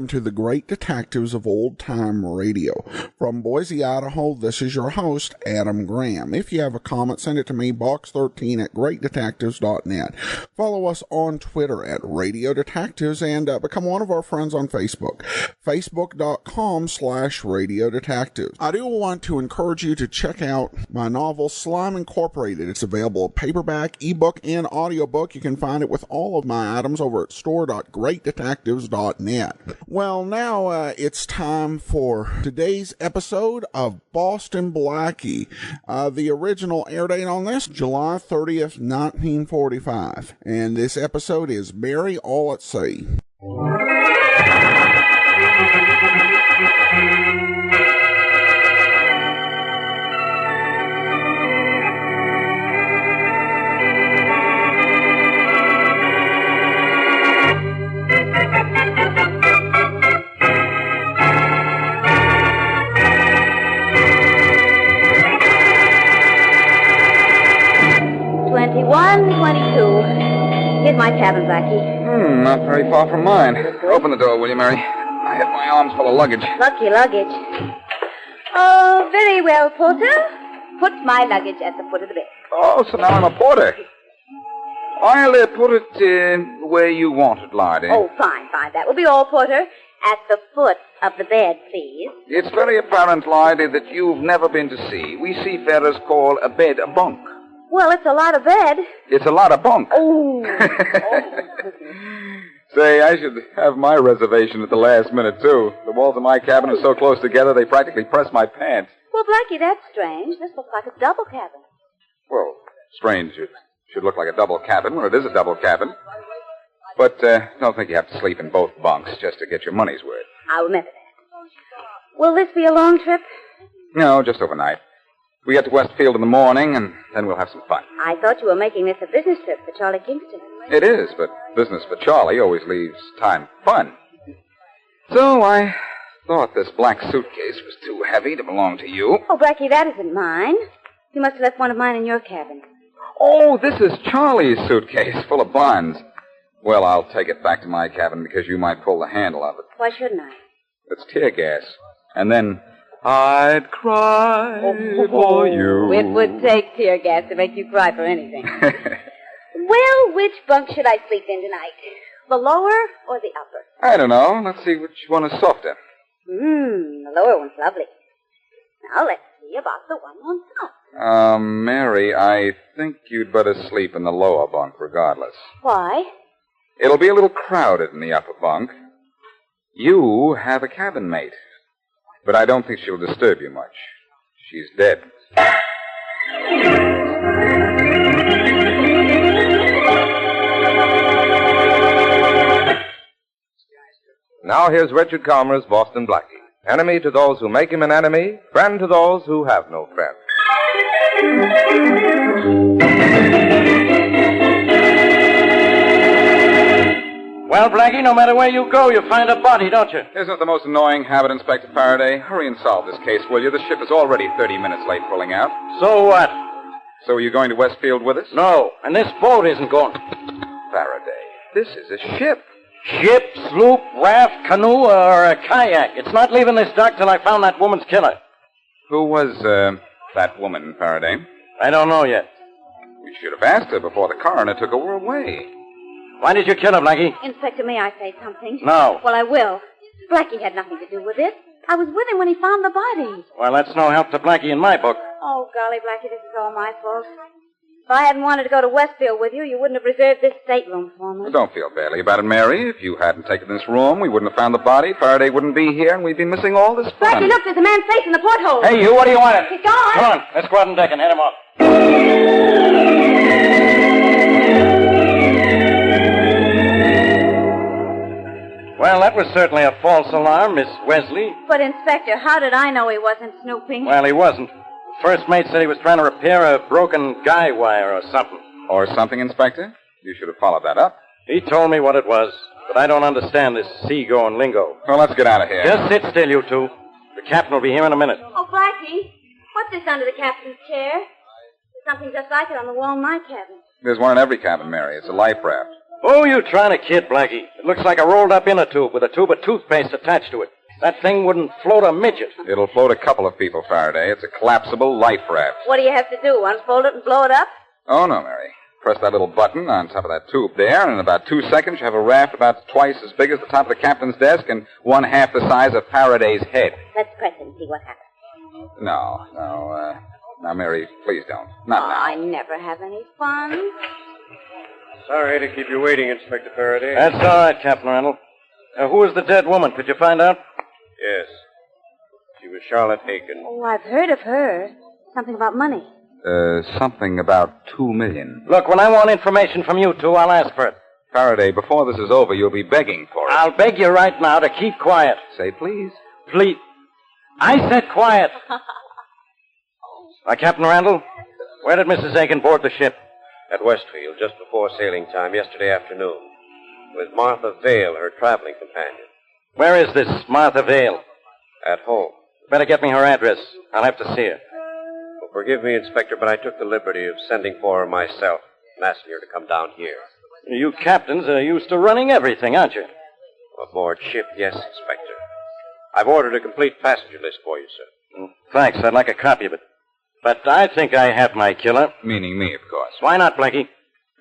welcome to the Great Detectives of Old Time Radio. From Boise, Idaho, this is your host, Adam Graham. If you have a comment, send it to me, box13 at greatdetectives.net. Follow us on Twitter at Radio Detectives and become one of our friends on Facebook, facebook.com/Radio Detectives. I do want to encourage you to check out my novel, Slime Incorporated. It's available paperback, ebook, and audiobook. You can find it with all of my items over at store.greatdetectives.net. Well, now it's time for today's episode of Boston Blackie. The original air date on this, July 30th, 1945. And this episode is Mary All at Sea. 2122. Here's my cabin, Blackie. Not very far from mine. Open the door, will you, Mary? I have my arms full of luggage. Lucky luggage. Oh, very well, porter. Put my luggage at the foot of the bed. Oh, so now I'm a porter. I'll put it where you want it, Lardy. Oh, fine. That will be all, porter. At the foot of the bed, please. It's very apparent, Lardy, that you've never been to sea. We seafarers call a bed a bunk. Well, it's a lot of bed. It's a lot of bunk. Oh. Say, I should have my reservation at the last minute, too. The walls of my cabin are so close together, they practically press my pants. Well, Blackie, that's strange. This looks like a double cabin. Well, strange. It should look like a double cabin when it is a double cabin. But don't think you have to sleep in both bunks just to get your money's worth. I'll remember that. Will this be a long trip? No, just overnight. We get to Westfield in the morning, and then we'll have some fun. I thought you were making this a business trip for Charlie Kingston. It is, but business for Charlie always leaves time for fun. So I thought this black suitcase was too heavy to belong to you. Oh, Blackie, that isn't mine. You must have left one of mine in your cabin. Oh, this is Charlie's suitcase full of bonds. Well, I'll take it back to my cabin because you might pull the handle of it. Why shouldn't I? It's tear gas. And then I'd cry for you. It would take tear gas to make you cry for anything. Well, which bunk should I sleep in tonight? The lower or the upper? I don't know. Let's see which one is softer. The lower one's lovely. Now let's see about the one on top. Mary, I think you'd better sleep in the lower bunk regardless. Why? It'll be a little crowded in the upper bunk. You have a cabin mate. But I don't think she'll disturb you much. She's dead. Now here's Richard Calmer's Boston Blackie. Enemy to those who make him an enemy, friend to those who have no friend. Well, Blackie, no matter where you go, you find a body, don't you? Isn't it the most annoying habit, Inspector Faraday? Hurry and solve this case, will you? The ship is already 30 minutes late pulling out. So what? So are you going to Westfield with us? No, and this boat isn't going. Faraday, this is a ship. Ship, sloop, raft, canoe, or a kayak. It's not leaving this dock till I found that woman's killer. Who was, that woman, Faraday? I don't know yet. We should have asked her before the coroner took her away. Why did you kill her, Blackie? Inspector, may I say something? No. Well, I will. Blackie had nothing to do with it. I was with him when he found the body. Well, that's no help to Blackie in my book. Oh, golly, Blackie, this is all my fault. If I hadn't wanted to go to Westfield with you, you wouldn't have reserved this stateroom for me. Well, don't feel badly about it, Mary. If you hadn't taken this room, we wouldn't have found the body. Faraday wouldn't be here, and we'd be missing all this fun. Blackie, look, there's a man's face in the porthole. Hey, you, what do you want? He's gone. Come on, let's go out on deck and head him off. Well, that was certainly a false alarm, Miss Wesley. But, Inspector, how did I know he wasn't snooping? Well, he wasn't. The first mate said he was trying to repair a broken guy wire or something. Or something, Inspector? You should have followed that up. He told me what it was, but I don't understand this seagoing lingo. Well, let's get out of here. Just sit still, you two. The captain will be here in a minute. Oh, Blackie, what's this under the captain's chair? There's something just like it on the wall in my cabin. There's one in every cabin, Mary. It's a life raft. Oh, you trying to kid, Blackie. It looks like a rolled-up inner tube with a tube of toothpaste attached to it. That thing wouldn't float a midget. It'll float a couple of people, Faraday. It's a collapsible life raft. What do you have to do? Unfold it and blow it up? Oh, no, Mary. Press that little button on top of that tube there, and in about 2 seconds you have a raft about twice as big as the top of the captain's desk and 1/2 the size of Faraday's head. Let's press it and see what happens. No. Now, Mary, please don't. Not now. I never have any fun. Sorry to keep you waiting, Inspector Faraday. That's all right, Captain Randall. Who is the dead woman? Could you find out? Yes. She was Charlotte Aiken. Oh, I've heard of her. Something about money. Something about $2 million. Look, when I want information from you two, I'll ask for it. Faraday, before this is over, you'll be begging for it. I'll beg you right now to keep quiet. Say please. Please. I said quiet. Captain Randall, where did Mrs. Aiken board the ship? At Westfield, just before sailing time yesterday afternoon. With Martha Vale, her traveling companion. Where is this Martha Vale? At home. Better get me her address. I'll have to see her. Well, forgive me, Inspector, but I took the liberty of sending for her myself and asking her to come down here. You captains are used to running everything, aren't you? Aboard ship, yes, Inspector. I've ordered a complete passenger list for you, sir. Thanks. I'd like a copy of it. But I think I have my killer. Meaning me, of course. Why not, Blackie?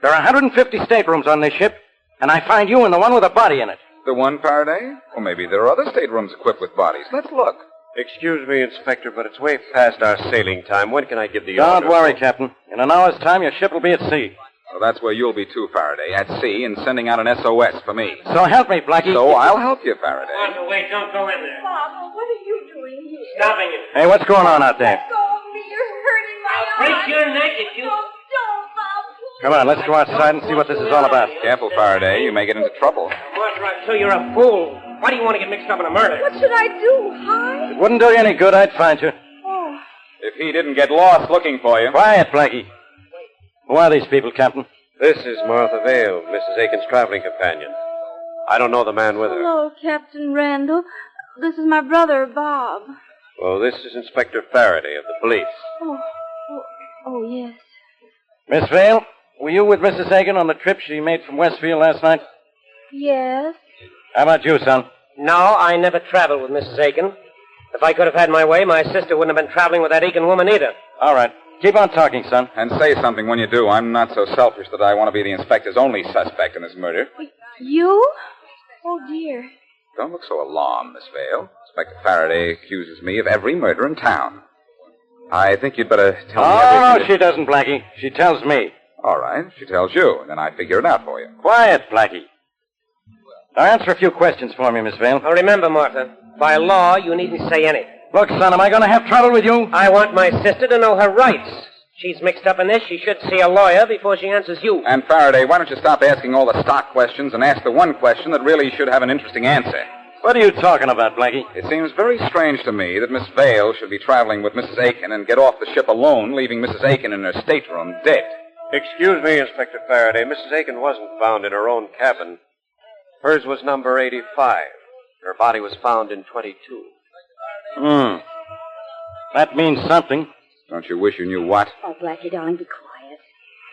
There are 150 staterooms on this ship, and I find you in the one with a body in it. The one, Faraday? Or maybe there are other staterooms equipped with bodies. Let's look. Excuse me, Inspector, but it's way past our sailing time. When can I give the order? Don't worry, Captain. In an hour's time, your ship will be at sea. Well, that's where you'll be, too, Faraday. At sea and sending out an SOS for me. So help me, Blackie. So I'll help you, Faraday. Martha, wait, don't go in there. Papa, what are you doing here? Stopping it. Hey, what's going on out there? Let go of me. You're hurting my I'll arm. break your neck if you... Don't, Bob. Come on, let's go outside and see what this is all about. Careful, Faraday. You may get into trouble. Martha, I tell you, you're a fool. Why do you want to get mixed up in a murder? What should I do? Hide? It wouldn't do you any good. I'd find you. Oh. If he didn't get lost looking for you. Quiet, Blackie. Who are these people, Captain? This is Martha Vale, Mrs. Aiken's traveling companion. I don't know the man with her. Hello, Captain Randall. This is my brother, Bob. Well, this is Inspector Faraday of the police. Oh, yes. Miss Vale, were you with Mrs. Aiken on the trip she made from Westfield last night? Yes. How about you, son? No, I never traveled with Mrs. Aiken. If I could have had my way, my sister wouldn't have been traveling with that Aiken woman either. All right. Keep on talking, son. And say something when you do. I'm not so selfish that I want to be the inspector's only suspect in this murder. You? Oh, dear. Don't look so alarmed, Miss Vale. Inspector Faraday accuses me of every murder in town. I think you'd better tell me everything. Oh, she doesn't, Blackie. She tells me. All right, she tells you, and then I figure it out for you. Quiet, Blackie. Now answer a few questions for me, Miss Vale. Now remember, Martha, by law, you needn't say anything. Look, son, am I going to have trouble with you? I want my sister to know her rights. She's mixed up in this. She should see a lawyer before she answers you. And Faraday, why don't you stop asking all the stock questions and ask the one question that really should have an interesting answer? What are you talking about, Blackie? It seems very strange to me that Miss Vale should be traveling with Mrs. Aiken and get off the ship alone, leaving Mrs. Aiken in her stateroom dead. Excuse me, Inspector Faraday. Mrs. Aiken wasn't found in her own cabin. Hers was number 85. Her body was found in 22. That means something. Don't you wish you knew what? Oh, Blackie, darling, be quiet.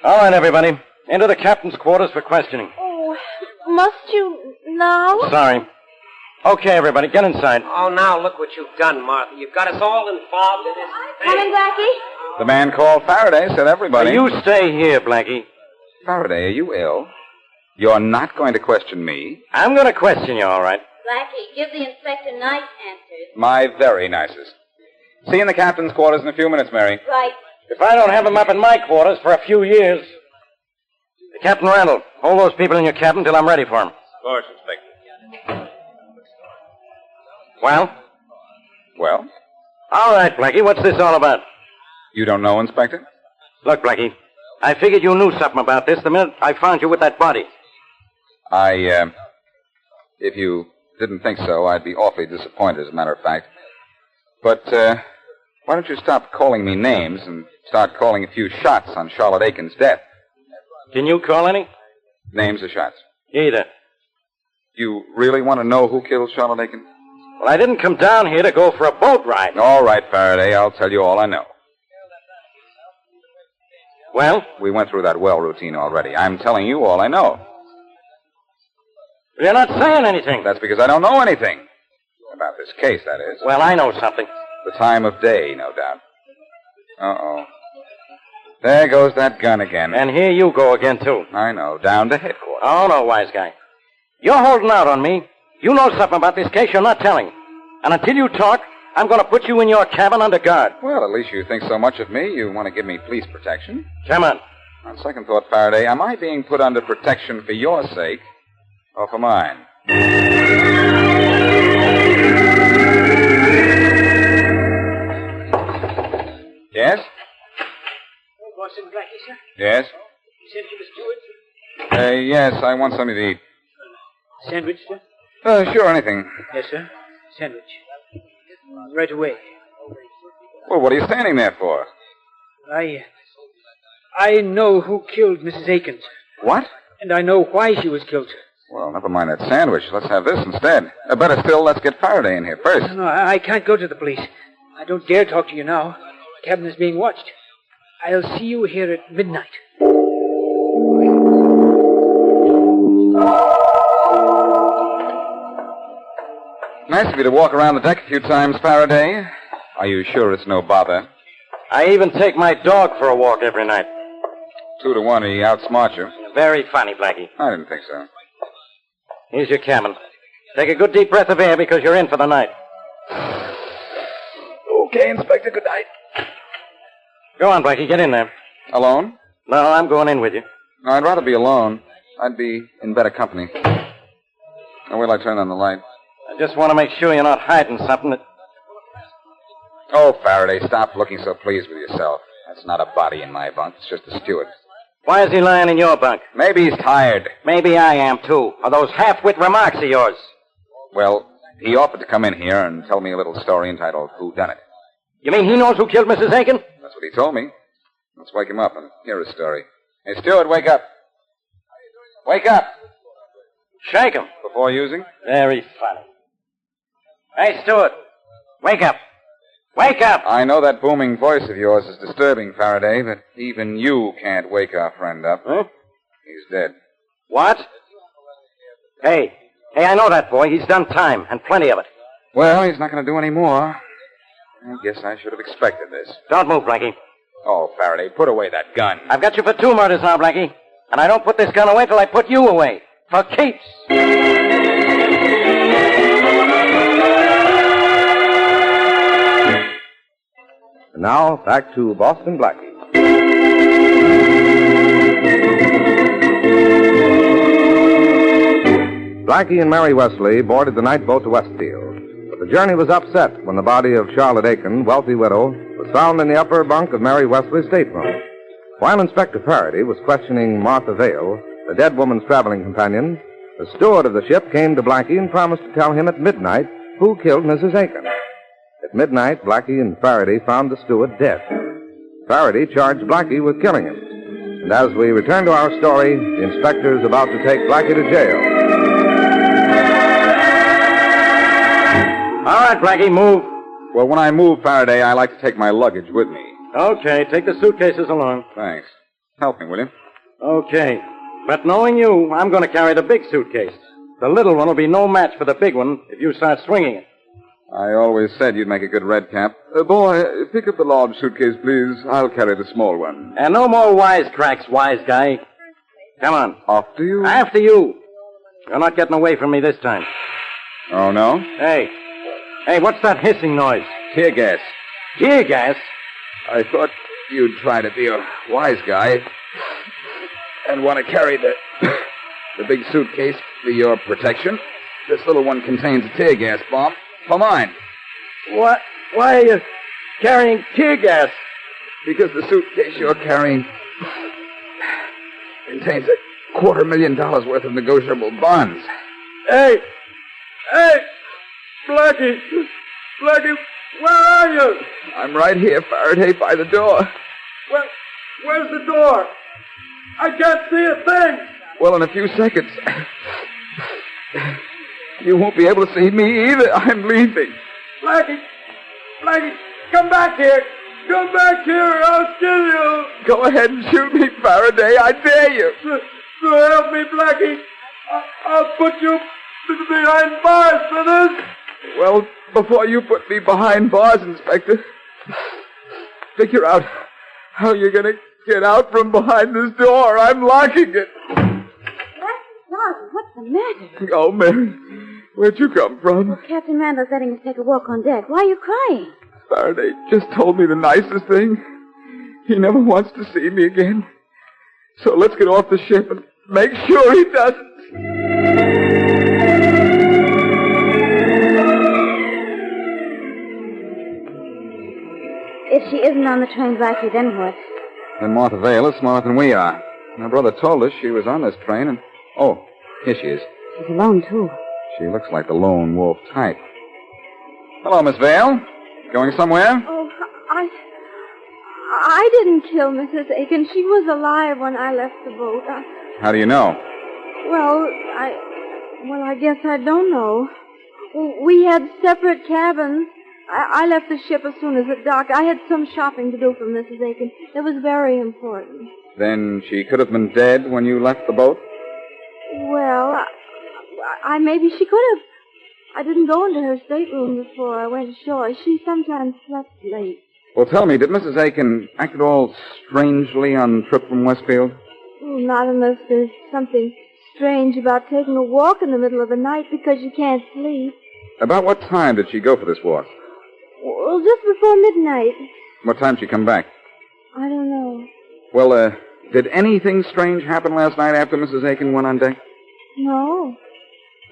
All right, everybody. Into the captain's quarters for questioning. Oh, must you now? Sorry. Okay, everybody, get inside. Oh, now look what you've done, Martha. You've got us all involved in this thing. Coming, Blackie? The man called Faraday said everybody. You stay here, Blackie. Faraday, are you ill? You're not going to question me? I'm going to question you, all right. Blackie, give the inspector nice answers. My very nicest. See you in the captain's quarters in a few minutes, Mary. Right. If I don't have him up in my quarters for a few years... Captain Randall, hold those people in your cabin till I'm ready for them. Of course, Inspector. Well? Well? All right, Blackie, what's this all about? You don't know, Inspector? Look, Blackie, I figured you knew something about this the minute I found you with that body. If you didn't think so, I'd be awfully disappointed, as a matter of fact. But, why don't you stop calling me names and start calling a few shots on Charlotte Aiken's death? Can you call any? Names or shots? Either. You really want to know who killed Charlotte Aiken? Well, I didn't come down here to go for a boat ride. All right, Faraday, I'll tell you all I know. Well? We went through that well routine already. I'm telling you all I know. You're not saying anything. That's because I don't know anything. About this case, that is. Well, I know something. The time of day, no doubt. Uh-oh. There goes that gun again. And here you go again, too. I know. Down to headquarters. Oh, no, wise guy. You're holding out on me. You know something about this case you're not telling. And until you talk, I'm going to put you in your cabin under guard. Well, at least you think so much of me, you want to give me police protection. Come on. On second thought, Faraday, am I being put under protection for your sake or for mine? Yes? Boston Blackie, sir? Yes? You said you was steward? Yes, I want something to eat. Sandwich, sir? Sure, anything. Yes, sir. Sandwich. Right away. Well, what are you standing there for? I know who killed Mrs. Aikens. What? And I know why she was killed. Well, never mind that sandwich. Let's have this instead. Better still, let's get Faraday in here first. No, I can't go to the police. I don't dare talk to you now. The cabin is being watched. I'll see you here at midnight. Nice of you to walk around the deck a few times, Faraday. Are you sure it's no bother? I even take my dog for a walk every night. 2 to 1, he outsmarts you. Very funny, Blackie. I didn't think so. Here's your cabin. Take a good deep breath of air because you're in for the night. Okay, Inspector, good night. Go on, Blackie, get in there. Alone? No, I'm going in with you. No, I'd rather be alone. I'd be in better company. Now, wait till I turn on the light. I just want to make sure you're not hiding something that... Oh, Faraday, stop looking so pleased with yourself. That's not a body in my bunk. It's just a steward. Why is he lying in your bunk? Maybe he's tired. Maybe I am, too. Or those half-wit remarks of yours. Well, he offered to come in here and tell me a little story entitled Who Done It. You mean he knows who killed Mrs. Aiken? That's what he told me. Let's wake him up and hear his story. Hey, steward, wake up. Wake up. Shake him. Before using? Very funny. Hey, Stewart. Wake up. Wake up! I know that booming voice of yours is disturbing, Faraday, but even you can't wake our friend up. Huh? He's dead. What? Hey, I know that boy. He's done time, and plenty of it. Well, he's not going to do any more. I guess I should have expected this. Don't move, Blackie. Oh, Faraday, put away that gun. I've got you for 2 murders now, Blackie. And I don't put this gun away till I put you away. For keeps. And now, back to Boston Blackie. Blackie and Mary Wesley boarded the night boat to Westfield. But the journey was upset when the body of Charlotte Aiken, wealthy widow, was found in the upper bunk of Mary Wesley's stateroom. While Inspector Faraday was questioning Martha Vale, the dead woman's traveling companion, the steward of the ship came to Blackie and promised to tell him at midnight who killed Mrs. Aiken. At midnight, Blackie and Faraday found the steward dead. Faraday charged Blackie with killing him. And as we return to our story, the inspector is about to take Blackie to jail. All right, Blackie, move. Well, when I move, Faraday, I like to take my luggage with me. Okay, take the suitcases along. Thanks. Help me, will you? Okay. But knowing you, I'm going to carry the big suitcase. The little one will be no match for the big one if you start swinging it. I always said you'd make a good red cap. Boy, pick up the large suitcase, please. I'll carry the small one. And no more wisecracks, wise guy. Come on. After you? After you. You're not getting away from me this time. Oh, no? Hey, what's that hissing noise? Tear gas. Tear gas? I thought you'd try to be a wise guy and want to carry the big suitcase for your protection. This little one contains a tear gas bomb. For mine. What? Why are you carrying tear gas? Because the suitcase you're carrying contains $250,000 worth of negotiable bonds. Hey, Blackie, where are you? I'm right here, Faraday, by the door. Well, where's the door? I can't see a thing. Well, in a few seconds. You won't be able to see me either. I'm leaving. Blackie, come back here. Come back here or I'll kill you. Go ahead and shoot me, Faraday. I dare you. So help me, Blackie. I'll put you behind bars for this. Well, before you put me behind bars, Inspector, figure out how you're going to get out from behind this door. I'm locking it. What's the matter? Oh, Mary, where'd you come from? Well, Captain Randall's letting us take a walk on deck. Why are you crying? Faraday just told me the nicest thing. He never wants to see me again. So let's get off the ship and make sure he doesn't. If she isn't on the train, Blackie, then what? Then Martha Vale is smarter than we are. My brother told us she was on this train, and... Oh, here she is. She's alone, too. She looks like the lone wolf type. Hello, Miss Vale. Going somewhere? Oh, I didn't kill Mrs. Aiken. She was alive when I left the boat. How do you know? Well, I guess I don't know. We had separate cabins. I left the ship as soon as it docked. I had some shopping to do for Mrs. Aiken. It was very important. Then she could have been dead when you left the boat? Well, maybe she could have. I didn't go into her stateroom before I went ashore. She sometimes slept late. Well, tell me, did Mrs. Aiken act at all strangely on the trip from Westfield? Oh, not unless there's something strange about taking a walk in the middle of the night because you can't sleep. About what time did she go for this walk? Well, just before midnight. What time did she come back? I don't know. Well, did anything strange happen last night after Mrs. Aiken went on deck? No.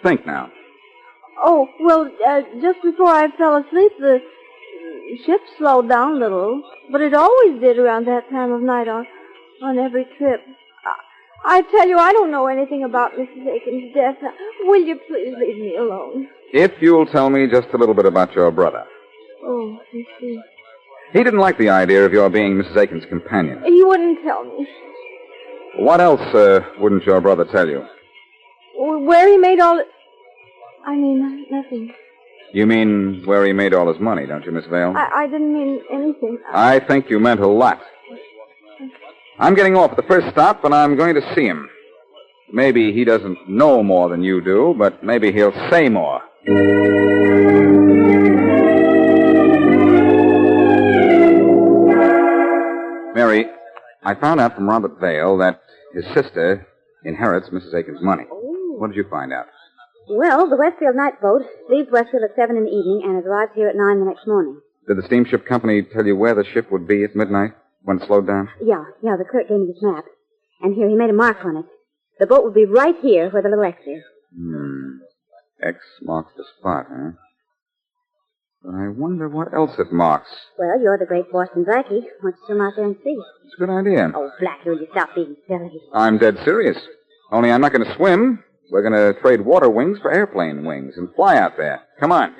Think now. Oh, well, just before I fell asleep, the ship slowed down a little. But it always did around that time of night on every trip. I tell you, I don't know anything about Mrs. Aiken's death. Now, will you please leave me alone? If you'll tell me just a little bit about your brother. Oh, I see. He didn't like the idea of your being Mrs. Aiken's companion. He wouldn't tell me. What else wouldn't your brother tell you? Where he made all... I mean, nothing. You mean where he made all his money, don't you, Miss Vale? I didn't mean anything. I think you meant a lot. I'm getting off at the first stop, and I'm going to see him. Maybe he doesn't know more than you do, but maybe he'll say more. Mary, I found out from Robert Vale that his sister inherits Mrs. Aiken's money. Oh. What did you find out? Well, the Westfield night boat leaves Westfield at 7 in the evening and arrives here at 9 the next morning. Did the steamship company tell you where the ship would be at midnight when it slowed down? Yeah, the clerk gave me this map. And here, he made a mark on it. The boat would be right here where the little X is. X marks the spot, huh? But I wonder what else it marks. Well, you're the great Boston Blackie. Why don't you swim out there and see? It's a good idea. Oh, Blackie, will you stop being silly? I'm dead serious. Only I'm not going to swim. We're going to trade water wings for airplane wings and fly out there. Come on.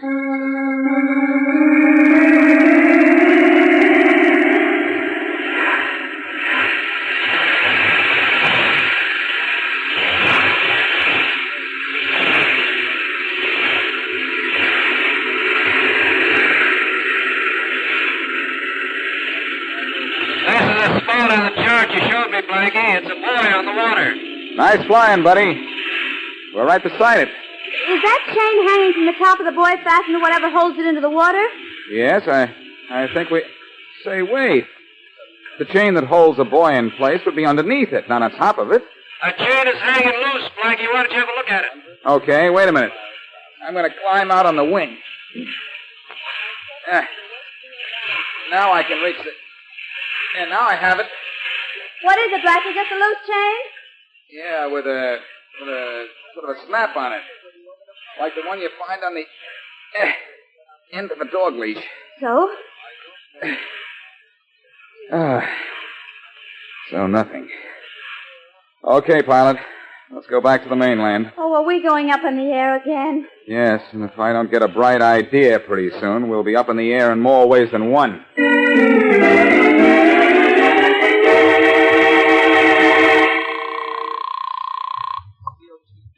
This is the spot on the chart you showed me, Blackie. It's a buoy on the water. Nice flying, buddy. We're right beside it. Is that chain hanging from the top of the buoy fastened to whatever holds it into the water? Yes, I think we... Say, wait. The chain that holds a buoy in place would be underneath it, not on top of it. A chain is hanging loose, Blackie. Why don't you have a look at it? Okay, wait a minute. I'm going to climb out on the wing. Now I can reach it. And now I have it. What is it, Blackie? Just a loose chain? Yeah, with a sort of a snap on it. Like the one you find on the end of a dog leash. So? So nothing. Okay, pilot. Let's go back to the mainland. Oh, are we going up in the air again? Yes, and if I don't get a bright idea pretty soon, we'll be up in the air in more ways than one.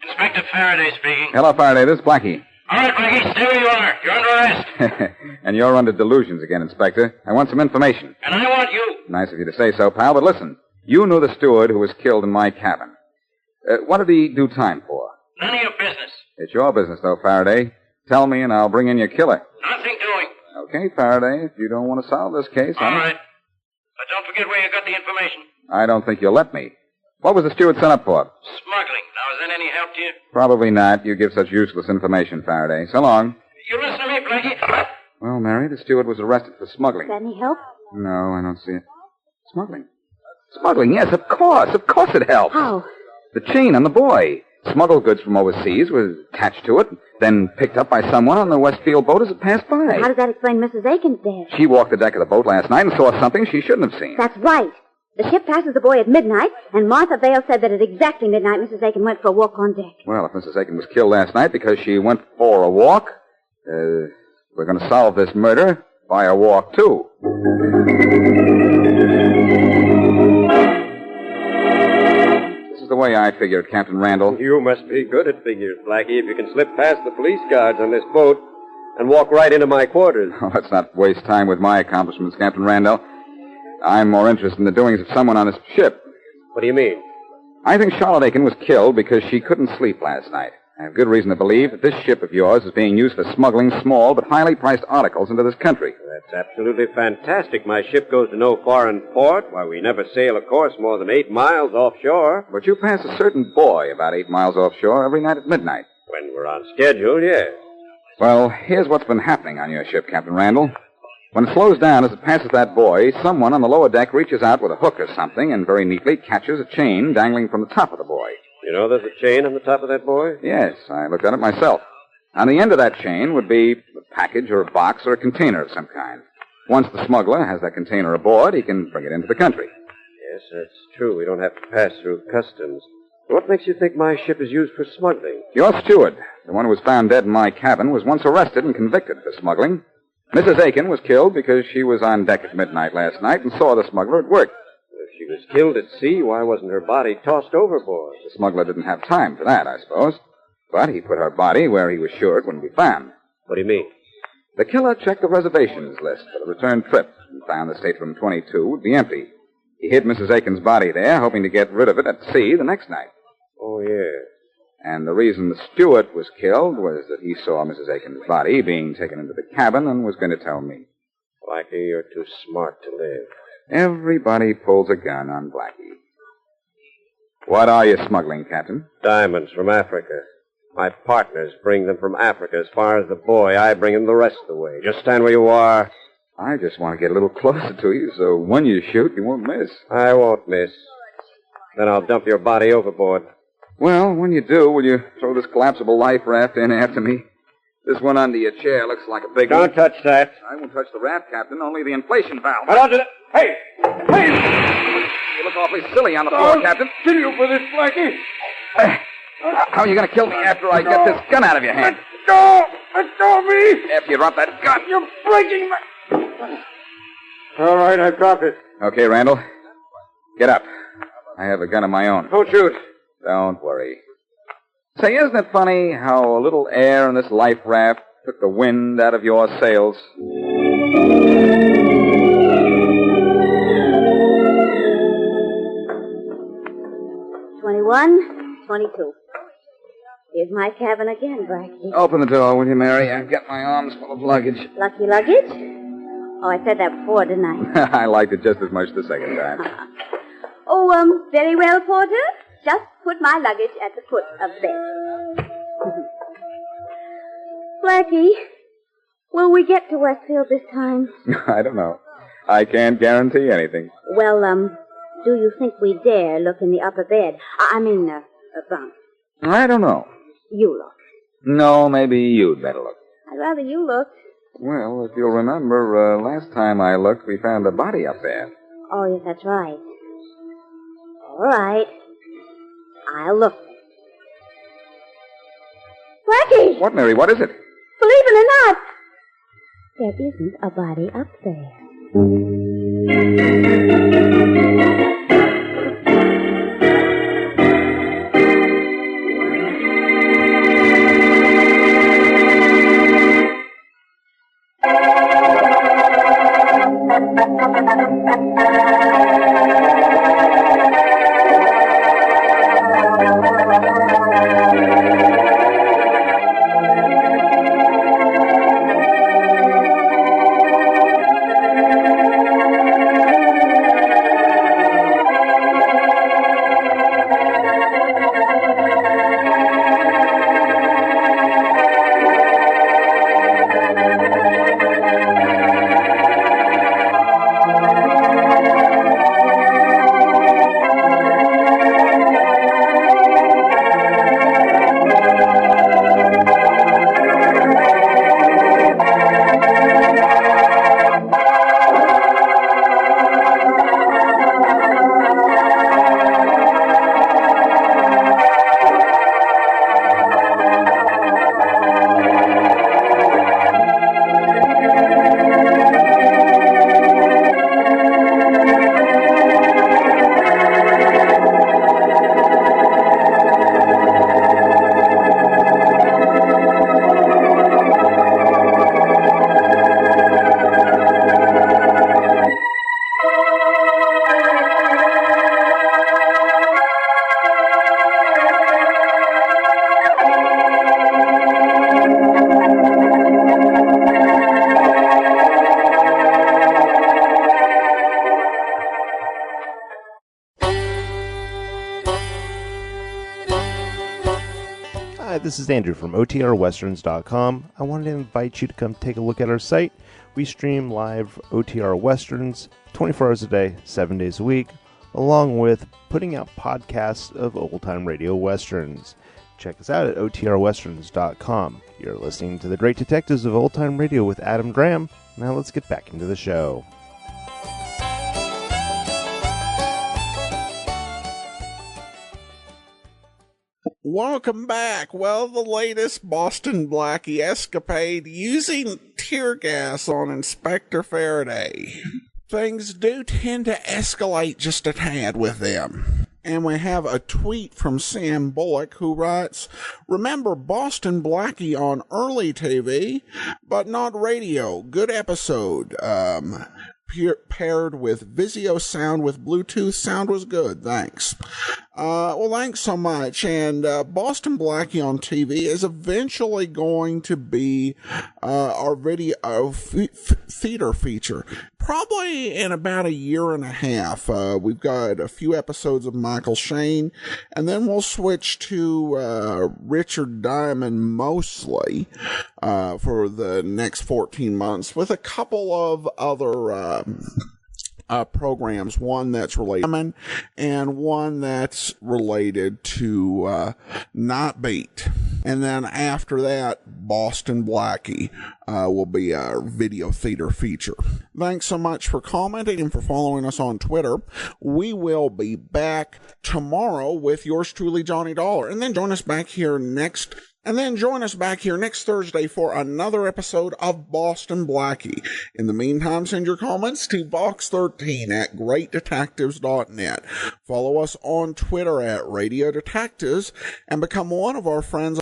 Inspector Faraday speaking. Hello, Faraday. This is Blackie. All right, Blackie, stay where you are. You're under arrest. And you're under delusions again, Inspector. I want some information. And I want you. Nice of you to say so, pal, but listen. You knew the steward who was killed in my cabin. What did he do time for? None of your business. It's your business, though, Faraday. Tell me, and I'll bring in your killer. Nothing doing. Okay, Faraday, if you don't want to solve this case, All right. But don't forget where you got the information. I don't think you'll let me. What was the steward sent up for? Smuggling. Now, is that any help to you? Probably not. You give such useless information, Faraday. So long. You listen to me, Blackie. Well, Mary, the steward was arrested for smuggling. Is that any help? No, I don't see it. Smuggling? Smuggling, yes, of course. Of course it helps. How? The chain on the buoy. Smuggled goods from overseas was attached to it, then picked up by someone on the Westfield boat as it passed by. How does that explain Mrs. Aiken's death? She walked the deck of the boat last night and saw something she shouldn't have seen. That's right. The ship passes the buoy at midnight, and Martha Vale said that at exactly midnight Mrs. Aiken went for a walk on deck. Well, if Mrs. Aiken was killed last night because she went for a walk, we're going to solve this murder by a walk, too. This is the way I figure it, Captain Randall. You must be good at figures, Blackie, if you can slip past the police guards on this boat and walk right into my quarters. Oh, let's not waste time with my accomplishments, Captain Randall. I'm more interested in the doings of someone on this ship. What do you mean? I think Charlotte Aiken was killed because she couldn't sleep last night. I have good reason to believe that this ship of yours is being used for smuggling small but highly priced articles into this country. That's absolutely fantastic. My ship goes to no foreign port. Why, we never sail a course more than 8 miles offshore. But you pass a certain buoy about 8 miles offshore every night at midnight. When we're on schedule, yes. Well, here's what's been happening on your ship, Captain Randall. When it slows down as it passes that buoy, someone on the lower deck reaches out with a hook or something and very neatly catches a chain dangling from the top of the buoy. You know there's a chain on the top of that buoy? Yes, I looked at it myself. On the end of that chain would be a package or a box or a container of some kind. Once the smuggler has that container aboard, he can bring it into the country. Yes, that's true. We don't have to pass through customs. What makes you think my ship is used for smuggling? Your steward, the one who was found dead in my cabin, was once arrested and convicted for smuggling. Mrs. Aiken was killed because she was on deck at midnight last night and saw the smuggler at work. If she was killed at sea, why wasn't her body tossed overboard? The smuggler didn't have time for that, I suppose. But he put her body where he was sure it wouldn't be found. What do you mean? The killer checked the reservations list for the return trip and found the stateroom 22 would be empty. He hid Mrs. Aiken's body there, hoping to get rid of it at sea the next night. Oh, yes. And the reason the steward was killed was that he saw Mrs. Aiken's body being taken into the cabin and was going to tell me. Blackie, you're too smart to live. Everybody pulls a gun on Blackie. What are you smuggling, Captain? Diamonds from Africa. My partners bring them from Africa as far as the buoy. I bring them the rest of the way. Just stand where you are. I just want to get a little closer to you, so when you shoot, you won't miss. I won't miss. Then I'll dump your body overboard. Well, when you do, will you throw this collapsible life raft in after me? This one under your chair looks like a big one. Don't touch that. I won't touch the raft, Captain, only the inflation valve. I don't do that. Hey! Hey! You look awfully silly on the floor, Captain. Kill you for this, Blackie. How are you going to kill me after I get this gun out of your hand? Let go! Let go of me! After you drop that gun. You're breaking my... All right, I dropped it. Okay, Randall. Get up. I have a gun of my own. Don't shoot. Don't worry. Say, isn't it funny how a little air in this life raft took the wind out of your sails? 21, 22. Here's my cabin again, Blackie. Open the door, will you, Mary? I've got my arms full of luggage. Lucky luggage? Oh, I said that before, didn't I? I liked it just as much the second time. Oh, very well, Porter. Just put my luggage at the foot of the bed. Blackie, will we get to Westfield this time? I don't know. I can't guarantee anything. Well, do you think we dare look in the upper bed? I mean, bunk. I don't know. You look. No, maybe you'd better look. I'd rather you looked. Well, if you'll remember, last time I looked, we found a body up there. Oh, yes, that's right. All right. I'll look. Blackie! What, Mary? What is it? Believe it or not, there isn't a body up there. this is Andrew from OTRWesterns.com. I wanted to invite you to come take a look at our site. We stream live OTR Westerns 24 hours a day, 7 days a week, along with putting out podcasts of old-time radio westerns. Check us out at OTRWesterns.com. You're listening to The Great Detectives of Old Time Radio with Adam Graham. Now let's get back into the show. Welcome back. Well, the latest Boston Blackie escapade using tear gas on Inspector Faraday. Things do tend to escalate just a tad with them. And we have a tweet from Sam Bullock who writes, "Remember Boston Blackie on early TV, but not radio. Good episode. Paired with Vizio sound with Bluetooth. Sound was good. Thanks." Well, thanks so much. And Boston Blackie on TV is eventually going to be our video theater feature. Probably in about a year and a half. We've got a few episodes of Michael Shane, and then we'll switch to Richard Diamond mostly for the next 14 months, with a couple of other programs, one that's related and one that's related to Nightbeat. And then after that, Boston Blackie will be our video theater feature. Thanks so much for commenting and for following us on Twitter. We will be back tomorrow with yours truly, Johnny Dollar. And then join us back here next Thursday for another episode of Boston Blackie. In the meantime, send your comments to box13@greatdetectives.net. Follow us on Twitter at Radio Detectives and become one of our friends